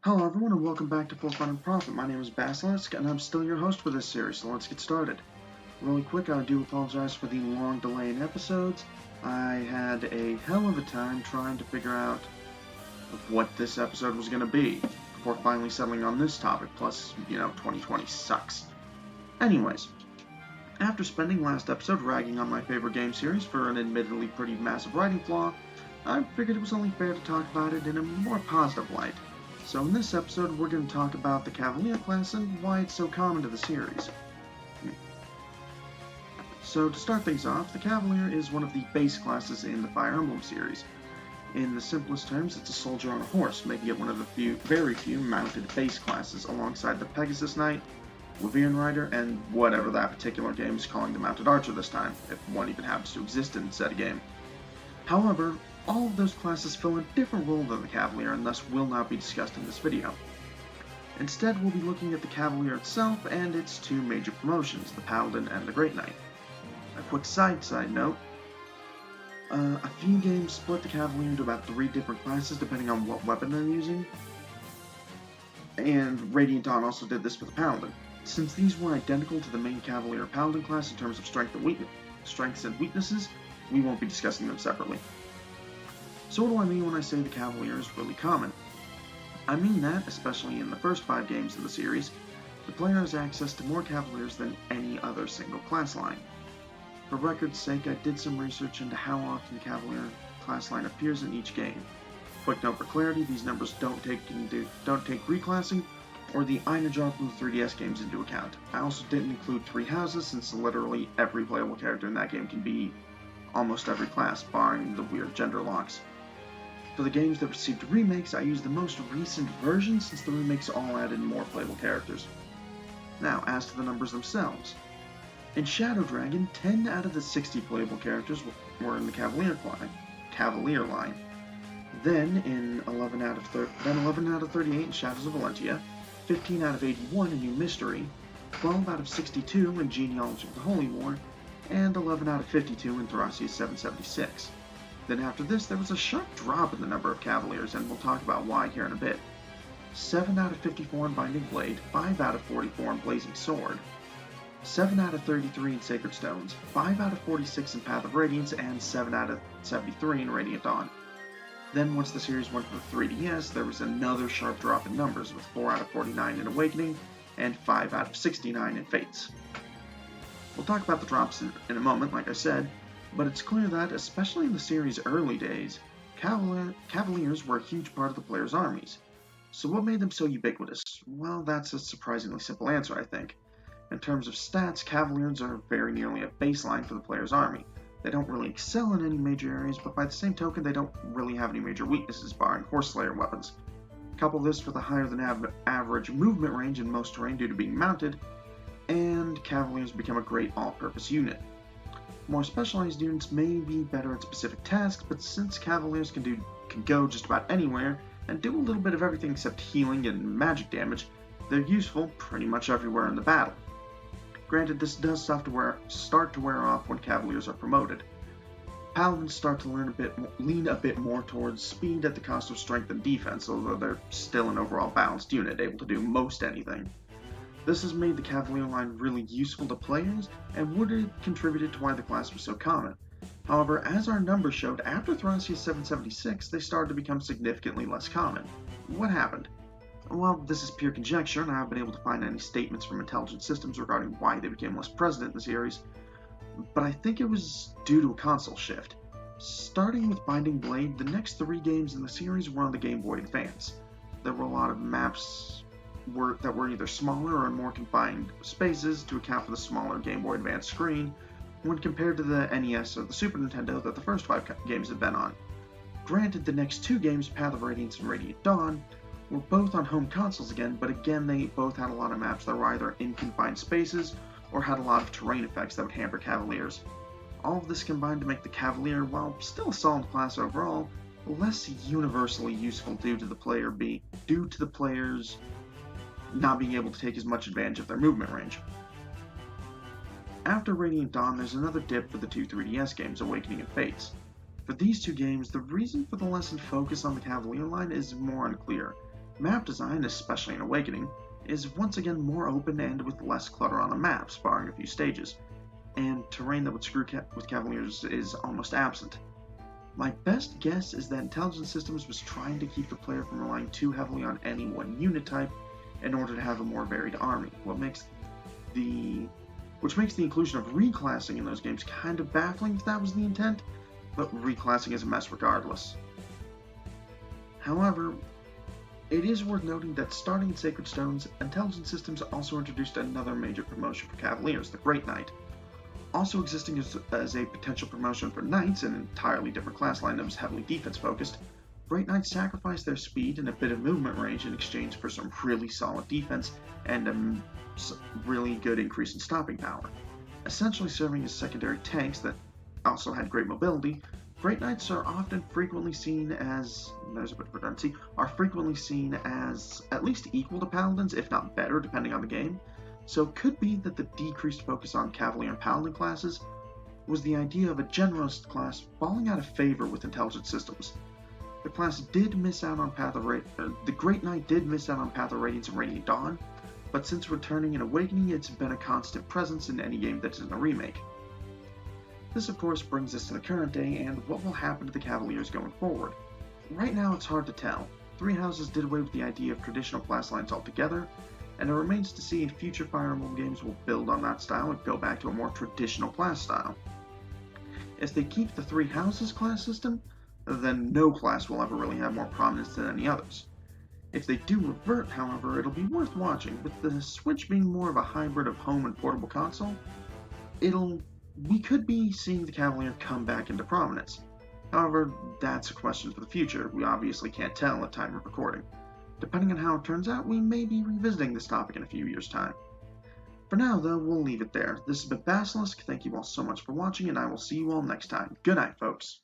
Hello everyone and welcome back to For Fun and Profit. My name is Basilisk and I'm still your host for this series, so let's get started. Really quick, I do apologize for the long delay in episodes. I had a hell of a time trying to figure out what this episode was going to be before finally settling on this topic, plus, 2020 sucks. Anyways, after spending last episode ragging on my favorite game series for an admittedly pretty massive writing flaw, I figured it was only fair to talk about it in a more positive light. So in this episode, we're going to talk about the Cavalier class and why it's so common to the series. So to start things off, the Cavalier is one of the base classes in the Fire Emblem series. In the simplest terms, it's a soldier on a horse, making it one of the very few mounted base classes alongside the Pegasus Knight, Wyvern Rider, and whatever that particular game is calling the Mounted Archer this time, if one even happens to exist in said game. However, all of those classes fill a different role than the Cavalier and thus will not be discussed in this video. Instead, we'll be looking at the Cavalier itself and its two major promotions, the Paladin and the Great Knight. A quick side note, a few games split the Cavalier into about 3 different classes depending on what weapon they're using, and Radiant Dawn also did this for the Paladin. Since these were identical to the main Cavalier Paladin class in terms of strengths and weaknesses, we won't be discussing them separately. So what do I mean when I say the Cavalier is really common? I mean that, especially in the first 5 games of the series, the player has access to more Cavaliers than any other single class line. For record's sake, I did some research into how often the Cavalier class line appears in each game. Quick note for clarity, these numbers don't take reclassing or the Ina Blue 3DS games into account. I also didn't include 3 houses since literally every playable character in that game can be almost every class, barring the weird gender locks. For the games that received remakes, I used the most recent version since the remakes all added more playable characters. Now, as to the numbers themselves. In Shadow Dragon, 10 out of the 60 playable characters were in the Cavalier line. Then 11 out of 38 in Shadows of Valentia, 15 out of 81 in New Mystery, 12 out of 62 in Genealogy of the Holy War, and 11 out of 52 in Thracia 776. Then after this, there was a sharp drop in the number of Cavaliers, and we'll talk about why here in a bit. 7 out of 54 in Binding Blade, 5 out of 44 in Blazing Sword, 7 out of 33 in Sacred Stones, 5 out of 46 in Path of Radiance, and 7 out of 73 in Radiant Dawn. Then once the series went to the 3DS, there was another sharp drop in numbers, with 4 out of 49 in Awakening, and 5 out of 69 in Fates. We'll talk about the drops in a moment, like I said, but it's clear that, especially in the series' early days, Cavaliers were a huge part of the players' armies. So what made them so ubiquitous? Well, that's a surprisingly simple answer, I think. In terms of stats, Cavaliers are very nearly a baseline for the player's army. They don't really excel in any major areas, but by the same token, they don't really have any major weaknesses, barring Horse Slayer weapons. Couple this with a higher than average movement range in most terrain due to being mounted, and Cavaliers become a great all-purpose unit. More specialized units may be better at specific tasks, but since Cavaliers can go just about anywhere and do a little bit of everything except healing and magic damage, they're useful pretty much everywhere in the battle. Granted, this does start to wear off when Cavaliers are promoted. Paladins start to lean a bit more towards speed at the cost of strength and defense, although they're still an overall balanced unit, able to do most anything. This has made the Cavalier line really useful to players and would have contributed to why the class was so common. However, as our numbers showed, after Thracia 776, they started to become significantly less common. What happened? Well, this is pure conjecture, and I haven't been able to find any statements from intelligent systems regarding why they became less present in the series, but I think it was due to a console shift. Starting with Binding Blade, the next 3 games in the series were on the Game Boy Advance. There were a lot of maps that were either smaller or in more confined spaces to account for the smaller Game Boy Advance screen when compared to the NES or the Super Nintendo that the first 5 games had been on. Granted, the next 2 games, Path of Radiance and Radiant Dawn, were both on home consoles again, but again they both had a lot of maps that were either in confined spaces or had a lot of terrain effects that would hamper Cavaliers. All of this combined to make the Cavalier, while still a solid class overall, less universally useful due to the players not being able to take as much advantage of their movement range. After Radiant Dawn, there's another dip for the 2 3DS games, Awakening and Fates. For these 2 games, the reason for the lessened focus on the Cavalier line is more unclear. Map design, especially in Awakening, is once again more open and with less clutter on the maps, barring a few stages, and terrain that would screw with Cavaliers is almost absent. My best guess is that Intelligent Systems was trying to keep the player from relying too heavily on any one unit type in order to have a more varied army, which makes the inclusion of reclassing in those games kind of baffling if that was the intent, but reclassing is a mess regardless. However, it is worth noting that starting in Sacred Stones, Intelligent Systems also introduced another major promotion for Cavaliers, the Great Knight. Also existing as a potential promotion for Knights, an entirely different class line that was heavily defense-focused, Great Knights sacrificed their speed and a bit of movement range in exchange for some really solid defense and a really good increase in stopping power. Essentially serving as secondary tanks that also had great mobility, Great Knights are frequently seen as at least equal to Paladins, if not better, depending on the game. So it could be that the decreased focus on Cavalier and Paladin classes was the idea of a generalist class falling out of favor with Intelligent Systems. The class did miss out on the Great Knight did miss out on Path of Radiance and Radiant Dawn, but since returning in Awakening, it's been a constant presence in any game that isn't a remake. This, of course, brings us to the current day and what will happen to the Cavaliers going forward. Right now, it's hard to tell. Three Houses did away with the idea of traditional class lines altogether, and it remains to see if future Fire Emblem games will build on that style and go back to a more traditional class style. If they keep the Three Houses class system, then no class will ever really have more prominence than any others. If they do revert, however, it'll be worth watching. With the Switch being more of a hybrid of home and portable console, we could be seeing the Cavalier come back into prominence. However, that's a question for the future. We obviously can't tell at time of recording. Depending on how it turns out, we may be revisiting this topic in a few years' time. For now, though, we'll leave it there. This has been Basilisk. Thank you all so much for watching, and I will see you all next time. Good night, folks.